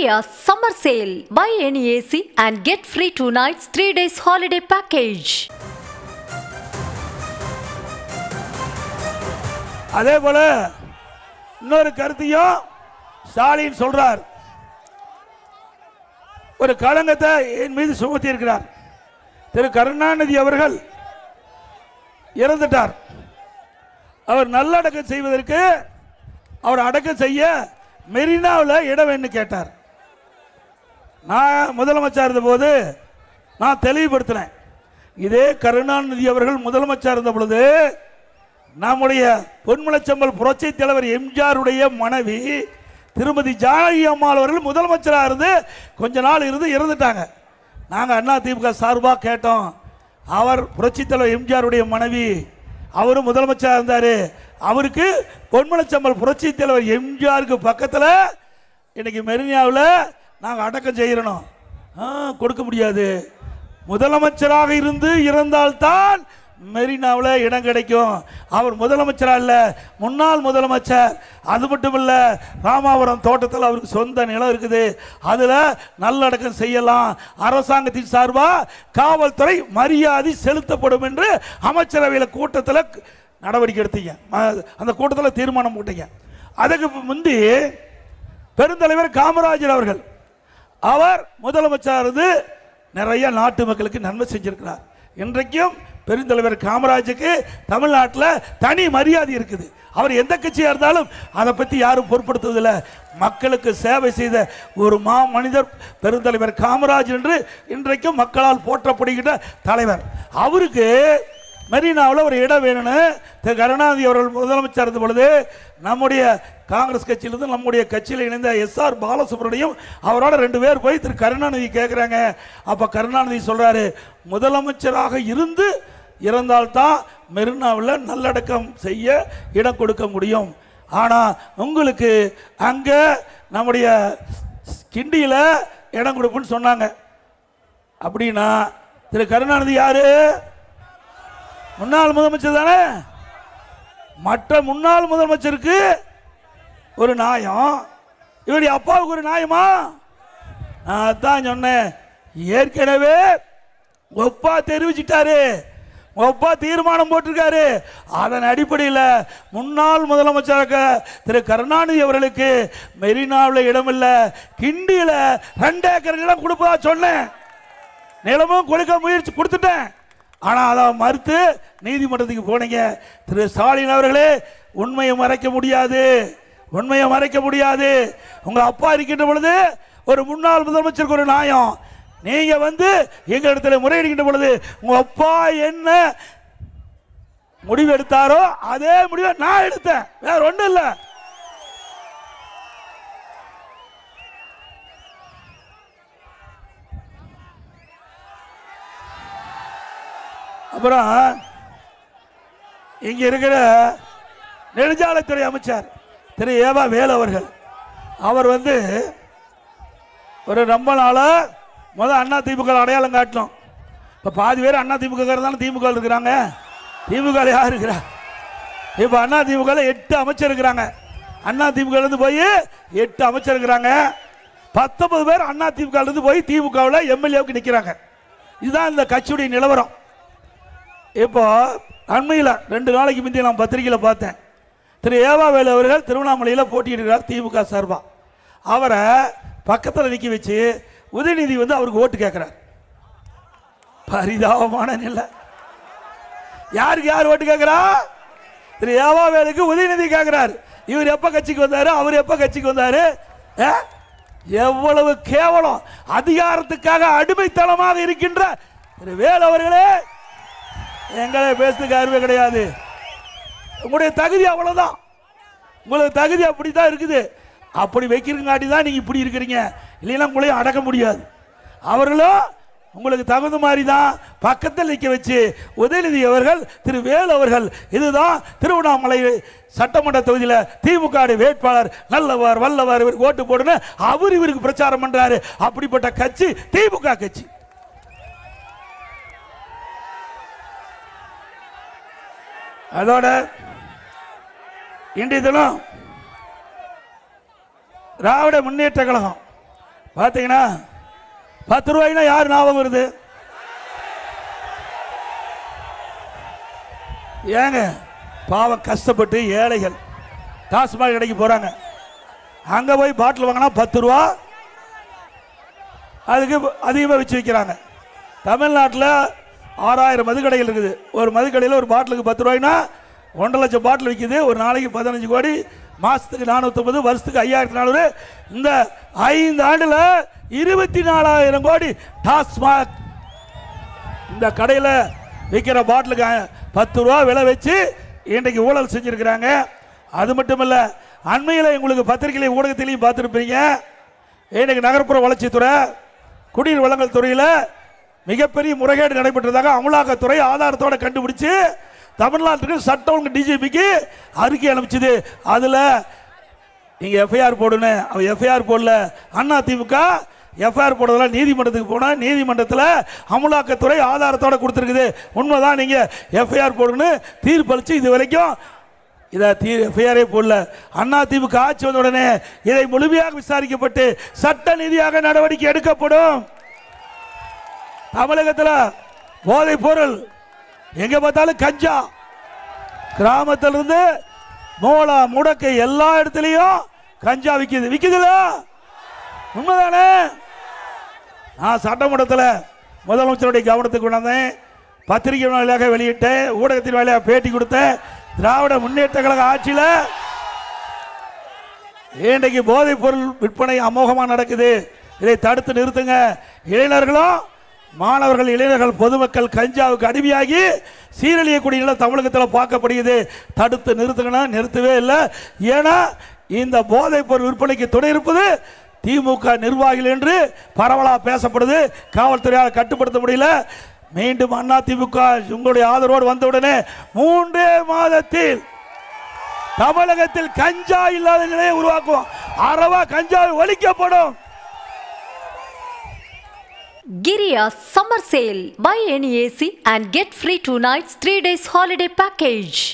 Media Summer Sale. Buy any AC and get free 2 nights 3 days holiday package. அதே போல இன்னொரு கருத்தையும் ஸ்டாலின் சொல்றார். ஒரு களங்கத்தை என் மீது சுமத்தி இருக்கிறார். திரு கருணாநிதி அவர்கள் இறந்துட்டார். அவர் நல்லடக்கம் செய்வதற்கு அவர் அடக்கம் செய்ய மெரினாவில் இடம் வேணும்னு கேட்டார். நான் முதலமைச்சர் இருந்தபோது நான் தெளிவுபடுத்தினேன். இதே கருணாநிதி அவர்கள் முதலமைச்சர் இருந்த பொழுது நம்முடைய பொன்மனச்செம்மல் புரட்சி தலைவர் எம்ஜிஆருடைய மனைவி திருமதி ஜானகி அம்மாள் அவர்கள் முதலமைச்சராக இருந்து கொஞ்ச நாள் இருந்து இறந்துட்டாங்க. நாங்கள் அண்ணா திமுக சார்பாக கேட்டோம். அவர் புரட்சி தலைவர் எம்ஜிஆருடைய மனைவி, அவரும் முதலமைச்சராக இருந்தார். அவருக்கு பொன்மனச்செம்மல் புரட்சி தலைவர் எம்ஜிஆருக்கு பக்கத்தில் இன்னைக்கு மெரினாவில் நாங்கள் அடக்கம் செய்யணும். கொடுக்க முடியாது. முதலமைச்சராக இருந்து இறந்தால்தான் மெரினாவில் இடம் கிடைக்கும். அவர் முதலமைச்சராக இல்லை, முன்னாள் முதலமைச்சர். அது மட்டும் இல்லை, ராமாபுரம் தோட்டத்தில் அவருக்கு சொந்த நிலம் இருக்குது. அதில் நல்லடக்கம் செய்யலாம். அரசாங்கத்தின் சார்பாக காவல்துறை மரியாதை செலுத்தப்படும் என்று அமைச்சரவையில் கூட்டத்தில் நடவடிக்கை எடுத்தீங்க. அந்த கூட்டத்தில் தீர்மானம் போட்டீங்க. அதுக்கு முந்தி பெருந்தலைவர் காமராஜர் அவர்கள் அவர் முதலமைச்சர் இருந்து நிறைய நாட்டு மக்களுக்கு நன்மை செஞ்சிருக்கிறார். இன்றைக்கும் பெருந்தலைவர் காமராஜருக்கு தமிழ்நாட்டில் தனி மரியாதை இருக்குது. அவர் எந்த கட்சியாக இருந்தாலும் அதை பற்றி யாரும் பொருட்படுத்துவதில்லை. மக்களுக்கு சேவை செய்த ஒரு மனிதர் பெருந்தலைவர் காமராஜர் என்று இன்றைக்கும் மக்களால் போற்றப்படுகின்ற தலைவர். அவருக்கு மெரினாவில் ஒரு இடம் வேணும்னு திரு கருணாநிதி அவர்கள் முதலமைச்சர் இருந்த பொழுது நம்முடைய காங்கிரஸ் கட்சியிலிருந்து நம்முடைய கட்சியில் இணைந்த எஸ்ஆர் பாலசுப்ரமணியம் அவரோட 2 பேர் போய் திரு கருணாநிதி கேட்குறாங்க. அப்போ கருணாநிதி சொல்கிறாரு, முதலமைச்சராக இருந்து இறந்தால்தான் மெரினாவில் நல்லடக்கம் செய்ய இடம் கொடுக்க முடியும். ஆனால் உங்களுக்கு அங்கே நம்முடைய கிண்டியில் இடம் கொடுப்புன்னு சொன்னாங்க. அப்படின்னா திரு கருணாநிதி யாரு? முன்னாள் முதலமைச்சர் தானே. மற்ற முன்னாள் முதலமைச்சருக்கு ஒரு நியாயம், இவருடைய அப்பாவுக்கு ஒரு நியாயமா? நான் தான் சொன்னேன். ஏற்கனவே ஒப்பா தெரிவிச்சிட்டாரு, ஒப்பா தீர்மானம் போட்டிருக்காரு. அதன் அடிப்படையில் முன்னாள் முதலமைச்சராக திரு கருணாநிதி அவர்களுக்கு மெரினாவில் இடமில்லை, கிண்டியில் 2 ஏக்கர் நிலம் கொடுப்பதா சொன்னேன். நிலமும் கொடுக்க முயற்சி கொடுத்துட்டேன். ஆனால் அதை மறுத்து நீதிமன்றத்துக்கு போனீங்க. திரு ஸ்டாலின் அவர்களே, உண்மையை மறைக்க முடியாது, உண்மையை மறைக்க முடியாது. உங்கள் அப்பா இருக்கின்ற பொழுது ஒரு முன்னாள் முதலமைச்சருக்கு ஒரு நியாயம். நீங்கள் வந்து எங்கள் இடத்துல முறையிடுகின்ற பொழுது உங்கள் அப்பா என்ன முடிவு எடுத்தாரோ அதே முடிவை நான் எடுத்தேன். வேற ஒன்றும் இல்லை. அப்புறம் இங்க இருக்கிற நெடுஞ்சாலைத்துறை அமைச்சர் திரு ஏவா வேலு அவர்கள், அவர் வந்து ஒரு ரொம்ப நாளா அண்ணா திமுக அடையாளம் காட்டணும். இப்போ பாதி பேர் அண்ணா திமுக தானே திமுக இருக்கிறாங்க. திமுக யார் இருக்கிறா? இப்போ அண்ணா திமுக 8 அமைச்சர் இருக்கிறாங்க. அண்ணா திமுக இருந்து போய் 8 அமைச்சர் இருக்கிறாங்க. 19 பேர் அண்ணா திமுக இருந்து போய் திமுகவில் எம்எல்ஏவுக்கு நிற்கிறாங்க. இதுதான் இந்த கட்சியுடைய நிலவரம். இப்போ அண்மையில் 2 நாளைக்கு முந்தைய நான் பத்திரிகையில் பார்த்தேன். திரு ஏவா வேலு அவர்கள் திருவண்ணாமலையில் போட்டியிடுகிறார் திமுக சார்பா. அவரை பக்கத்தில் நிற்க வச்சு உதயநிதி வந்து அவருக்கு ஓட்டு கேட்கிறார். பரிதாபமான நிலை. யாருக்கு யார் ஓட்டு கேட்கிறா? திரு ஏவா வேலுக்கு உதயநிதி கேட்கிறார். இவர் எப்ப கட்சிக்கு வந்தாரு, அவர் எப்ப கட்சிக்கு வந்தாரு? எவ்வளவு கேவலம்! அதிகாரத்துக்காக அடிமைத்தனமாக இருக்கின்ற திரு வேலு அவர்களே, எங்களை பேசுறதுக்கு அருமை கிடையாது. உங்களுடைய தகுதி அவ்வளவுதான். உங்களுக்கு தகுதி அப்படித்தான் இருக்குது. அப்படி வைக்கிறங்காட்டி தான் நீங்க இப்படி இருக்கிறீங்க. இல்லைன்னா உங்களையும் அடக்க முடியாது. அவர்களும் உங்களுக்கு தகுந்த மாதிரி தான் பக்கத்தில் நிற்க வச்சு உதயநிதி அவர்கள் திரு வேலு அவர்கள் இதுதான் திருவண்ணாமலை சட்டமன்ற தொகுதியில் திமுக வேட்பாளர், நல்லவர் வல்லவர், இவருக்கு ஓட்டு போடுன்னு அவர் இவருக்கு பிரச்சாரம் பண்றாரு. அப்படிப்பட்ட கட்சி திமுக கட்சி. அதோட இன்றைய தினம் திராவிட முன்னேற்ற கழகம் பார்த்தீங்கன்னா 10 ரூபாய்னா யார் ஞாபகம் வருது? ஏங்க பாவம் கஷ்டப்பட்டு ஏழைகள் டாஸ்மாக் கடைக்கு போறாங்க, அங்க போய் பாட்டில் வாங்கினா 10 ரூபா, அதுக்கு அதிகமாக வச்சு வைக்கிறாங்க. தமிழ்நாட்டில் 6000 மதுக்கடைகள் இருக்குது. ஒரு மதுக்கடையில் ஒரு பாட்டிலுக்கு 10 ரூபாய்னா 1.5 லட்சம் பாட்டில் விற்கிது. ஒரு நாளைக்கு 15 கோடி, மாதத்துக்கு 450, வருஷத்துக்கு 5400. இந்த 5 ஆண்டில் 24,000 கோடி டாஸ்மாக் இந்த கடையில் விற்கிற பாட்டிலுக்கு 10 ரூபா விலை வச்சு இன்றைக்கு ஊழல் செஞ்சுருக்கிறாங்க. அது மட்டும் இல்லை, அண்மையில் உங்களுக்கு பத்திரிகையிலையும் ஊடகத்திலையும் பார்த்துருப்பீங்க, இன்றைக்கு நகர்ப்புற வளர்ச்சித்துறை, குடிநீர் வழங்கல் துறையில் மிகப்பெரிய முறைகேடு நடைபெற்றதாக அமலாக்கத்துறை ஆதாரத்தோடு கண்டுபிடிச்சு தமிழ்நாட்டுக்கு சட்ட ஒழுங்கு டிஜிபிக்கு அறிக்கை அனுப்பிச்சுது. அதில் நீங்கள் எஃப்ஐஆர் போடணும், அவன் எஃப்ஐஆர் போடல. அதிமுக எஃப்ஐஆர் போடுறதுல நீதிமன்றத்துக்கு போனால் நீதிமன்றத்தில் அமலாக்கத்துறை ஆதாரத்தோடு கொடுத்துருக்குது. உண்மைதான், நீங்கள் எஃப்ஐஆர் போடணும் தீர்ப்பளிச்சு இது வரைக்கும் இதை எஃப்ஐஆரே போடல. அதிமுக ஆட்சி வந்த உடனே இதை முழுமையாக விசாரிக்கப்பட்டு சட்ட நீதியாக நடவடிக்கை எடுக்கப்படும். தமிழகத்தில் போதைப் பொருள் எங்க பார்த்தாலும் கஞ்சா, கிராமத்திலிருந்து மூலா முடக்கை எல்லா இடத்துலையும் கஞ்சா விற்குதுல, உண்மைதானே? நான் சட்டமன்றத்தில் முதலமைச்சருடைய கவனத்துக்கு கொண்டாந்தேன், பத்திரிகை வாயிலாக வெளியிட்டேன், ஊடகத்தின் வாயிலாக பேட்டி கொடுத்தேன். திராவிட முன்னேற்ற கழக ஆட்சியில் இன்றைக்கு போதைப் பொருள் விற்பனை அமோகமாக நடக்குது. இதை தடுத்து நிறுத்துங்க. இளைஞர்களும் மாணவர்கள், இளைஞர்கள், பொதுமக்கள் கஞ்சாவுக்கு அடிமையாகி சீரழியக்கூடிய நிலை தமிழகத்தில் பார்க்கப்படுகிறது. தடுத்து நிறுத்துங்கன்னா நிறுத்தவே இல்லை. ஏன்னா இந்த போதைப் பொருள் விற்பனைக்கு துணை இருப்பது திமுக நிர்வாகிகள் என்று பரவலாக பேசப்படுது. காவல்துறையால் கட்டுப்படுத்த முடியல. மீண்டும் அதிமுக உங்களுடைய ஆதரவோடு வந்தவுடனே 3 மாதத்தில் தமிழகத்தில் கஞ்சா இல்லாத நிலையை உருவாக்குவோம். அறவா கஞ்சா ஒழிக்கப்படும். Giria Summer Sale. Buy any AC and get free 2 nights 3 days holiday package.